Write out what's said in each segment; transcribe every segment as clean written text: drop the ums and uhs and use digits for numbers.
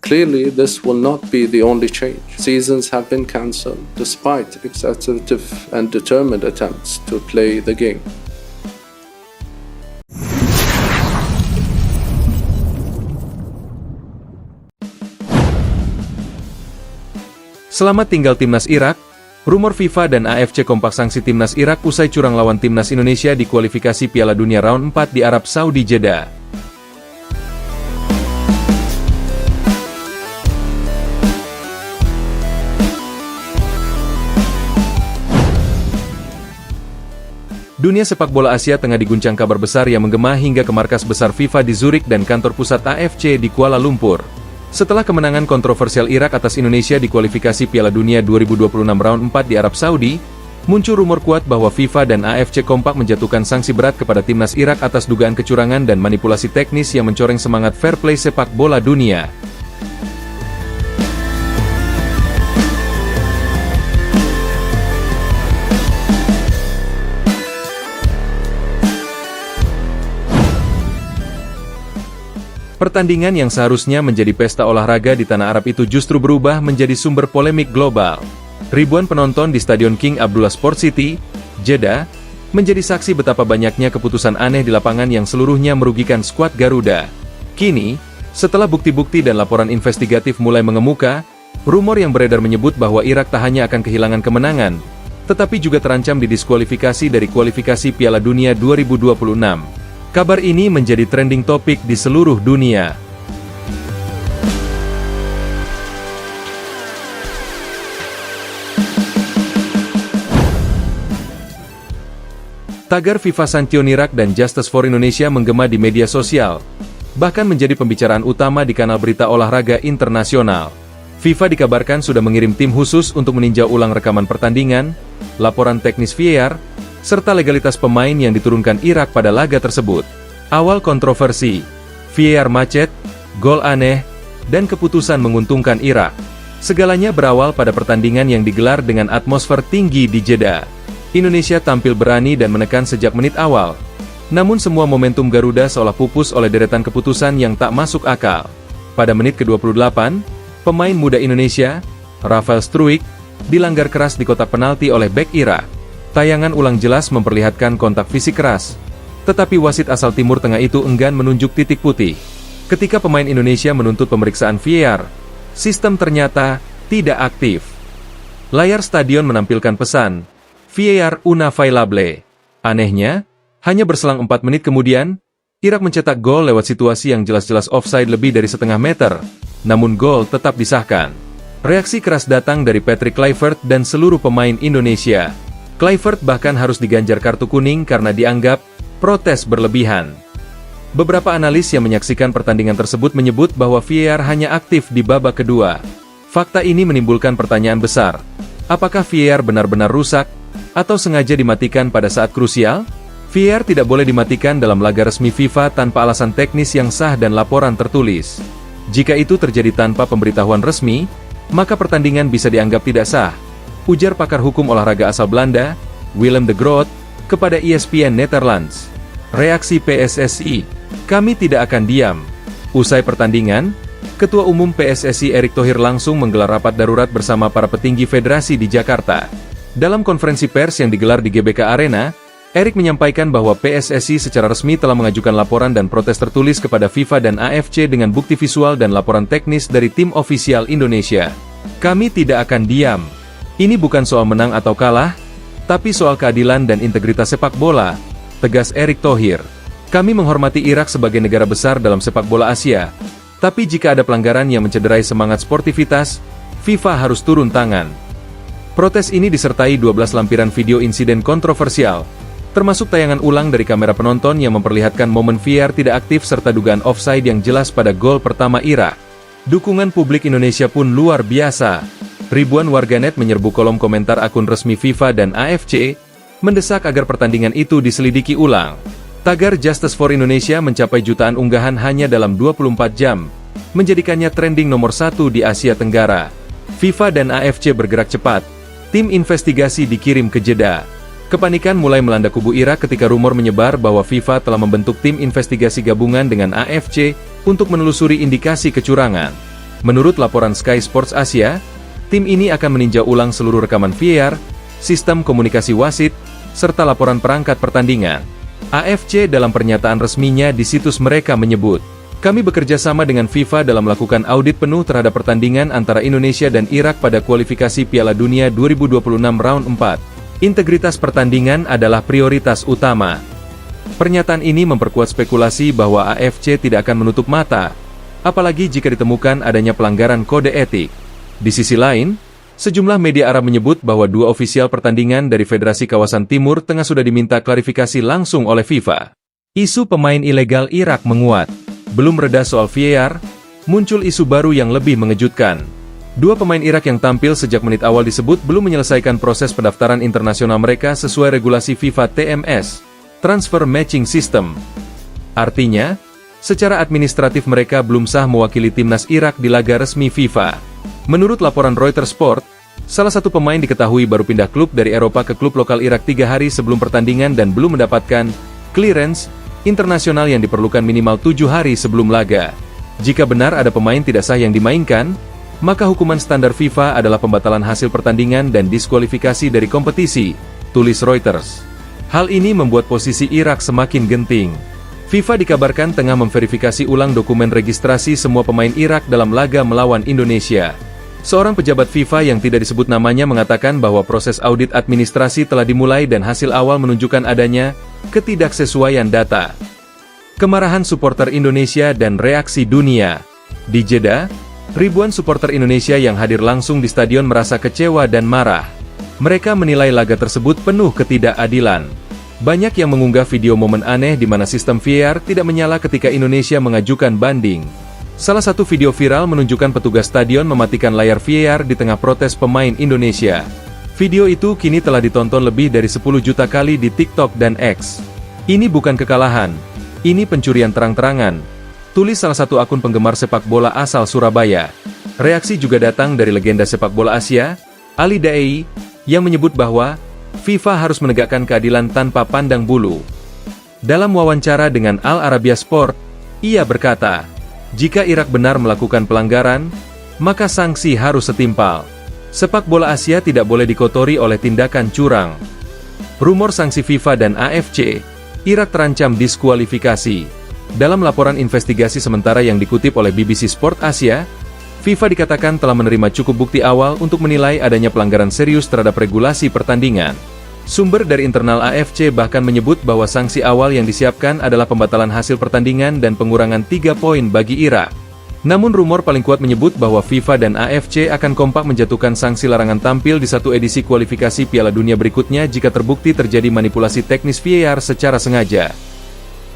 Clearly, this will not be the only change. Seasons have been cancelled despite exaggerative and determined attempts to play the game. Selamat tinggal Timnas Irak. Rumor FIFA dan AFC kompak sanksi Timnas Irak usai curang lawan Timnas Indonesia di kualifikasi Piala Dunia Round 4 di Arab Saudi Jeddah. Dunia sepak bola Asia tengah diguncang kabar besar yang menggema hingga ke markas besar FIFA di Zurich dan kantor pusat AFC di Kuala Lumpur. Setelah kemenangan kontroversial Irak atas Indonesia di kualifikasi Piala Dunia 2026 Round 4 di Arab Saudi, muncul rumor kuat bahwa FIFA dan AFC kompak menjatuhkan sanksi berat kepada Timnas Irak atas dugaan kecurangan dan manipulasi teknis yang mencoreng semangat fair play sepak bola dunia. Pertandingan yang seharusnya menjadi pesta olahraga di tanah Arab itu justru berubah menjadi sumber polemik global. Ribuan penonton di Stadion King Abdullah Sport City, Jeddah, menjadi saksi betapa banyaknya keputusan aneh di lapangan yang seluruhnya merugikan skuad Garuda. Kini, setelah bukti-bukti dan laporan investigatif mulai mengemuka, rumor yang beredar menyebut bahwa Irak tak hanya akan kehilangan kemenangan, tetapi juga terancam didiskualifikasi dari kualifikasi Piala Dunia 2026. Kabar ini menjadi trending topik di seluruh dunia. Tagar FIFA Santion Irak dan Justice for Indonesia menggema di media sosial, bahkan menjadi pembicaraan utama di kanal berita olahraga internasional. FIFA dikabarkan sudah mengirim tim khusus untuk meninjau ulang rekaman pertandingan, laporan teknis VAR, serta legalitas pemain yang diturunkan Irak pada laga tersebut. Awal kontroversi, VAR macet, gol aneh, dan keputusan menguntungkan Irak. Segalanya berawal pada pertandingan yang digelar dengan atmosfer tinggi di Jeddah. Indonesia tampil berani dan menekan sejak menit awal. Namun semua momentum Garuda seolah pupus oleh deretan keputusan yang tak masuk akal. Pada menit ke-28, pemain muda Indonesia, Rafael Struijk, dilanggar keras di kotak penalti oleh bek Irak. Tayangan ulang jelas memperlihatkan kontak fisik keras, tetapi wasit asal Timur Tengah itu enggan menunjuk titik putih. Ketika pemain Indonesia menuntut pemeriksaan VAR, sistem ternyata tidak aktif. Layar stadion menampilkan pesan, VAR unavailable. Anehnya, hanya berselang 4 menit kemudian, Irak mencetak gol lewat situasi yang jelas-jelas offside lebih dari setengah meter, namun gol tetap disahkan. Reaksi keras datang dari Patrick Kluivert dan seluruh pemain Indonesia. Kluivert bahkan harus diganjar kartu kuning karena dianggap protes berlebihan. Beberapa analis yang menyaksikan pertandingan tersebut menyebut bahwa VAR hanya aktif di babak kedua. Fakta ini menimbulkan pertanyaan besar. Apakah VAR benar-benar rusak, atau sengaja dimatikan pada saat krusial? VAR tidak boleh dimatikan dalam laga resmi FIFA tanpa alasan teknis yang sah dan laporan tertulis. Jika itu terjadi tanpa pemberitahuan resmi, maka pertandingan bisa dianggap tidak sah, ujar pakar hukum olahraga asal Belanda, Willem de Groot, kepada ESPN Netherlands. Reaksi PSSI, kami tidak akan diam. Usai pertandingan, Ketua Umum PSSI Erick Thohir langsung menggelar rapat darurat bersama para petinggi federasi di Jakarta. Dalam konferensi pers yang digelar di GBK Arena, Erick menyampaikan bahwa PSSI secara resmi telah mengajukan laporan dan protes tertulis kepada FIFA dan AFC dengan bukti visual dan laporan teknis dari tim ofisial Indonesia. Kami tidak akan diam. Ini bukan soal menang atau kalah, tapi soal keadilan dan integritas sepak bola, tegas Erick Thohir. Kami menghormati Irak sebagai negara besar dalam sepak bola Asia, tapi jika ada pelanggaran yang mencederai semangat sportivitas, FIFA harus turun tangan. Protes ini disertai 12 lampiran video insiden kontroversial, termasuk tayangan ulang dari kamera penonton yang memperlihatkan momen VAR tidak aktif serta dugaan offside yang jelas pada gol pertama Irak. Dukungan publik Indonesia pun luar biasa. Ribuan warganet menyerbu kolom komentar akun resmi FIFA dan AFC, mendesak agar pertandingan itu diselidiki ulang. Tagar Justice for Indonesia mencapai jutaan unggahan hanya dalam 24 jam, menjadikannya trending nomor 1 di Asia Tenggara. FIFA dan AFC bergerak cepat. Tim investigasi dikirim ke Jeddah. Kepanikan mulai melanda kubu Irak ketika rumor menyebar bahwa FIFA telah membentuk tim investigasi gabungan dengan AFC untuk menelusuri indikasi kecurangan. Menurut laporan Sky Sports Asia, tim ini akan meninjau ulang seluruh rekaman VAR, sistem komunikasi wasit, serta laporan perangkat pertandingan. AFC dalam pernyataan resminya di situs mereka menyebut, "Kami bekerja sama dengan FIFA dalam melakukan audit penuh terhadap pertandingan antara Indonesia dan Irak pada kualifikasi Piala Dunia 2026 Round 4. Integritas pertandingan adalah prioritas utama." Pernyataan ini memperkuat spekulasi bahwa AFC tidak akan menutup mata, apalagi jika ditemukan adanya pelanggaran kode etik. Di sisi lain, sejumlah media Arab menyebut bahwa dua ofisial pertandingan dari Federasi Kawasan Timur Tengah sudah diminta klarifikasi langsung oleh FIFA. Isu pemain ilegal Irak menguat. Belum reda soal VAR, muncul isu baru yang lebih mengejutkan. Dua pemain Irak yang tampil sejak menit awal disebut belum menyelesaikan proses pendaftaran internasional mereka sesuai regulasi FIFA TMS, Transfer Matching System. Artinya, secara administratif mereka belum sah mewakili timnas Irak di laga resmi FIFA. Menurut laporan Reuters Sport, salah satu pemain diketahui baru pindah klub dari Eropa ke klub lokal Irak 3 hari sebelum pertandingan dan belum mendapatkan clearance internasional yang diperlukan minimal 7 hari sebelum laga. Jika benar ada pemain tidak sah yang dimainkan, maka hukuman standar FIFA adalah pembatalan hasil pertandingan dan diskualifikasi dari kompetisi, tulis Reuters. Hal ini membuat posisi Irak semakin genting. FIFA dikabarkan tengah memverifikasi ulang dokumen registrasi semua pemain Irak dalam laga melawan Indonesia. Seorang pejabat FIFA yang tidak disebut namanya mengatakan bahwa proses audit administrasi telah dimulai dan hasil awal menunjukkan adanya ketidaksesuaian data. Kemarahan supporter Indonesia dan reaksi dunia. Di Jeddah, ribuan supporter Indonesia yang hadir langsung di stadion merasa kecewa dan marah. Mereka menilai laga tersebut penuh ketidakadilan. Banyak yang mengunggah video momen aneh di mana sistem VAR tidak menyala ketika Indonesia mengajukan banding. Salah satu video viral menunjukkan petugas stadion mematikan layar VAR di tengah protes pemain Indonesia. Video itu kini telah ditonton lebih dari 10 juta kali di TikTok dan X. Ini bukan kekalahan, ini pencurian terang-terangan, tulis salah satu akun penggemar sepak bola asal Surabaya. Reaksi juga datang dari legenda sepak bola Asia, Ali Daei, yang menyebut bahwa FIFA harus menegakkan keadilan tanpa pandang bulu. Dalam wawancara dengan Al Arabiya Sport, ia berkata, "Jika Irak benar melakukan pelanggaran, maka sanksi harus setimpal. Sepak bola Asia tidak boleh dikotori oleh tindakan curang." Rumor sanksi FIFA dan AFC, Irak terancam diskualifikasi. Dalam laporan investigasi sementara yang dikutip oleh BBC Sport Asia, FIFA dikatakan telah menerima cukup bukti awal untuk menilai adanya pelanggaran serius terhadap regulasi pertandingan. Sumber dari internal AFC bahkan menyebut bahwa sanksi awal yang disiapkan adalah pembatalan hasil pertandingan dan pengurangan 3 poin bagi Irak. Namun rumor paling kuat menyebut bahwa FIFA dan AFC akan kompak menjatuhkan sanksi larangan tampil di satu edisi kualifikasi Piala Dunia berikutnya jika terbukti terjadi manipulasi teknis VAR secara sengaja.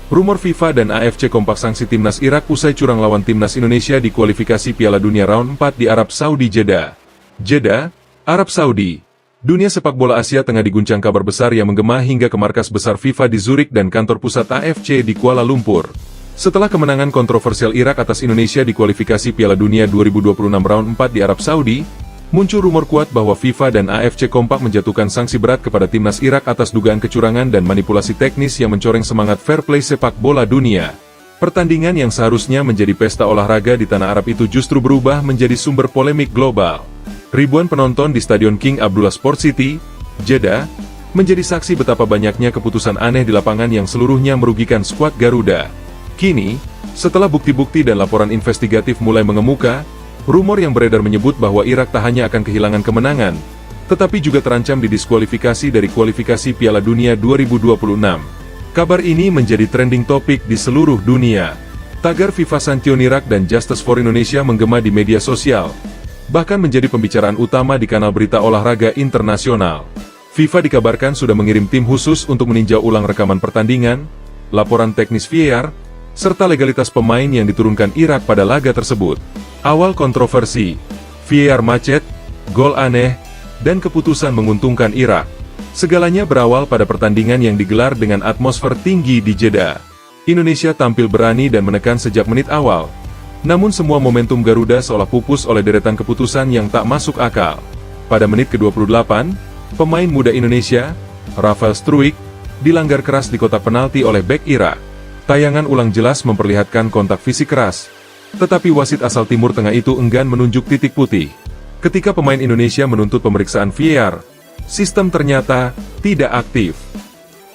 Rumor FIFA dan AFC kompak sanksi timnas Irak usai curang lawan timnas Indonesia di kualifikasi Piala Dunia Round 4 di Arab Saudi Jeddah. Jeddah, Arab Saudi. Dunia sepak bola Asia tengah diguncang kabar besar yang menggema hingga ke markas besar FIFA di Zurich dan kantor pusat AFC di Kuala Lumpur. Setelah kemenangan kontroversial Irak atas Indonesia di kualifikasi Piala Dunia 2026 Round 4 di Arab Saudi, muncul rumor kuat bahwa FIFA dan AFC kompak menjatuhkan sanksi berat kepada timnas Irak atas dugaan kecurangan dan manipulasi teknis yang mencoreng semangat fair play sepak bola dunia. Pertandingan yang seharusnya menjadi pesta olahraga di tanah Arab itu justru berubah menjadi sumber polemik global. Ribuan penonton di Stadion King Abdullah Sport City, Jeddah, menjadi saksi betapa banyaknya keputusan aneh di lapangan yang seluruhnya merugikan skuad Garuda. Kini, setelah bukti-bukti dan laporan investigatif mulai mengemuka, rumor yang beredar menyebut bahwa Irak tak hanya akan kehilangan kemenangan, tetapi juga terancam didiskualifikasi dari kualifikasi Piala Dunia 2026. Kabar ini menjadi trending topik di seluruh dunia. Tagar FIFA Santion Irak dan Justice for Indonesia menggema di media sosial, bahkan menjadi pembicaraan utama di kanal berita olahraga internasional. FIFA dikabarkan sudah mengirim tim khusus untuk meninjau ulang rekaman pertandingan, laporan teknis VAR, serta legalitas pemain yang diturunkan Irak pada laga tersebut. Awal kontroversi, VAR macet, gol aneh, dan keputusan menguntungkan Irak. Segalanya berawal pada pertandingan yang digelar dengan atmosfer tinggi di Jeddah. Indonesia tampil berani dan menekan sejak menit awal. Namun semua momentum Garuda seolah pupus oleh deretan keputusan yang tak masuk akal. Pada menit ke-28, pemain muda Indonesia, Rafael Struijk, dilanggar keras di kotak penalti oleh bek Irak. Tayangan ulang jelas memperlihatkan kontak fisik keras, Tetapi wasit asal Timur Tengah itu enggan menunjuk titik putih. Ketika pemain Indonesia menuntut pemeriksaan VAR, sistem ternyata tidak aktif.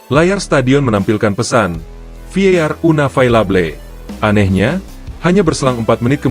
Layar stadion menampilkan pesan, VAR unavailable. Anehnya, hanya berselang 4 menit kemudian,